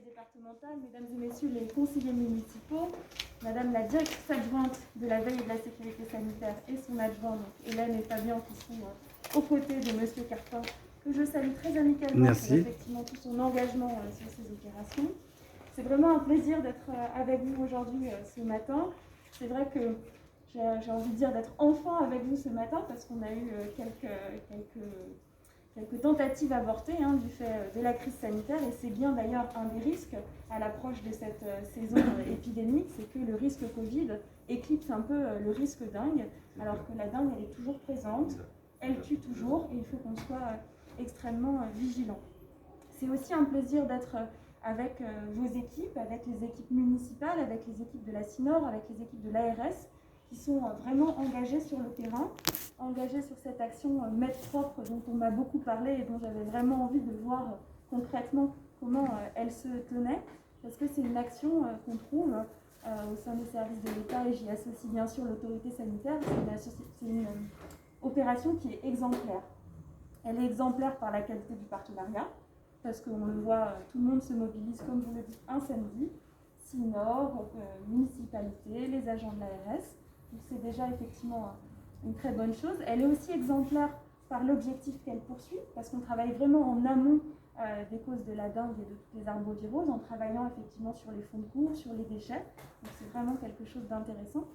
Départementale, mesdames et messieurs les conseillers municipaux, madame la directrice adjointe de la veille et de la sécurité sanitaire et son adjoint, donc Hélène et Fabien, qui sont aux côtés de monsieur Carpin, que je salue très amicalement. Merci. Pour effectivement tout son engagement sur ces opérations. C'est vraiment un plaisir d'être avec vous aujourd'hui ce matin. C'est vrai que j'ai envie de dire d'être enfin avec vous ce matin parce qu'on a eu quelques tentatives avortées du fait de la crise sanitaire, et c'est bien d'ailleurs un des risques à l'approche de cette saison épidémique, c'est que le risque Covid éclipse un peu le risque dengue, alors que la dengue elle est toujours présente, elle tue toujours et il faut qu'on soit extrêmement vigilant. C'est aussi un plaisir d'être avec vos équipes, avec les équipes municipales, avec les équipes de la CINOR, avec les équipes de l'ARS, qui sont vraiment engagés sur le terrain, engagés sur cette action Mettre propre dont on m'a beaucoup parlé et dont j'avais vraiment envie de voir concrètement comment elle se tenait, parce que c'est une action qu'on trouve au sein des services de l'État, et j'y associe bien sûr l'autorité sanitaire. C'est une opération qui est exemplaire. Elle est exemplaire par la qualité du partenariat, parce qu'on le voit, tout le monde se mobilise, comme vous le dites, un samedi, CINOR, municipalité, les agents de l'ARS. Donc c'est déjà effectivement une très bonne chose. Elle est aussi exemplaire par l'objectif qu'elle poursuit, parce qu'on travaille vraiment en amont des causes de la dengue et de toutes les arboviroses, en travaillant effectivement sur les fonds de cours, sur les déchets. Donc c'est vraiment quelque chose d'intéressant.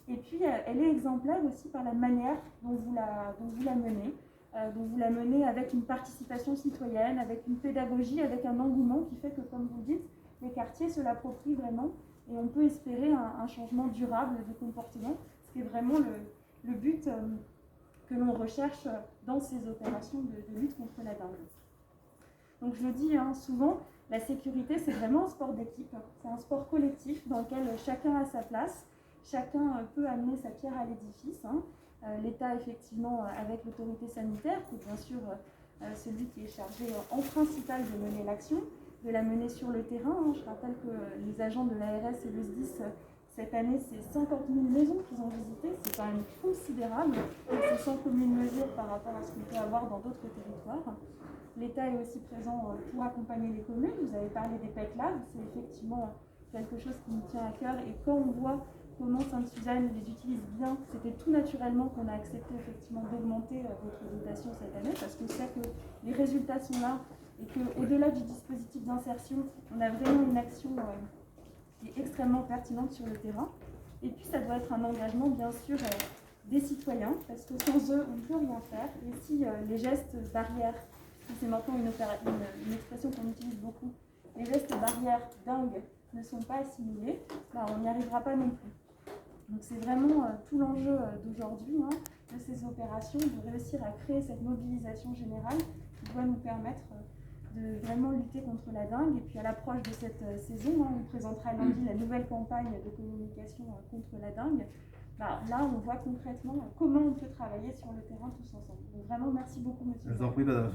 Et puis elle est exemplaire aussi par la manière dont vous la menez. Donc vous la menez avec une participation citoyenne, avec une pédagogie, avec un engouement qui fait que, comme vous le dites, les quartiers se l'approprient vraiment et on peut espérer un changement durable de comportement, ce qui est vraiment le but que l'on recherche dans ces opérations de lutte contre la dengue. Donc je le dis souvent, la sécurité c'est vraiment un sport d'équipe, c'est un sport collectif dans lequel chacun a sa place, chacun peut amener sa pierre à l'édifice. L'État effectivement avec l'autorité sanitaire, qui est bien sûr celui qui est chargé en principal de mener l'action, de la mener sur le terrain. Je rappelle que les agents de l'ARS et le SDIS, cette année, c'est 50 000 maisons qu'ils ont visitées, c'est quand même considérable, et c'est sans commune mesure par rapport à ce qu'on peut avoir dans d'autres territoires. L'État est aussi présent pour accompagner les communes. Vous avez parlé des PEC Labs, c'est effectivement quelque chose qui nous tient à cœur, et quand on voit comment Sainte-Suzanne les utilise bien, c'était tout naturellement qu'on a accepté effectivement d'augmenter votre dotation cette année, parce qu'on sait que les résultats sont là et qu'au-delà du dispositif d'insertion, on a vraiment une action qui est extrêmement pertinente sur le terrain. Et puis ça doit être un engagement bien sûr des citoyens, parce que sans eux on ne peut rien faire. Et si les gestes barrières, c'est maintenant une expression qu'on utilise beaucoup, les gestes barrières dingues ne sont pas assimilés, on n'y arrivera pas non plus. Donc c'est vraiment tout l'enjeu d'aujourd'hui, de ces opérations, de réussir à créer cette mobilisation générale qui doit nous permettre de vraiment lutter contre la dengue. Et puis à l'approche de cette saison, on présentera lundi la nouvelle campagne de communication contre la dengue. Là, on voit concrètement comment on peut travailler sur le terrain tous ensemble. Donc vraiment, merci beaucoup, monsieur. Je vous en prie, madame.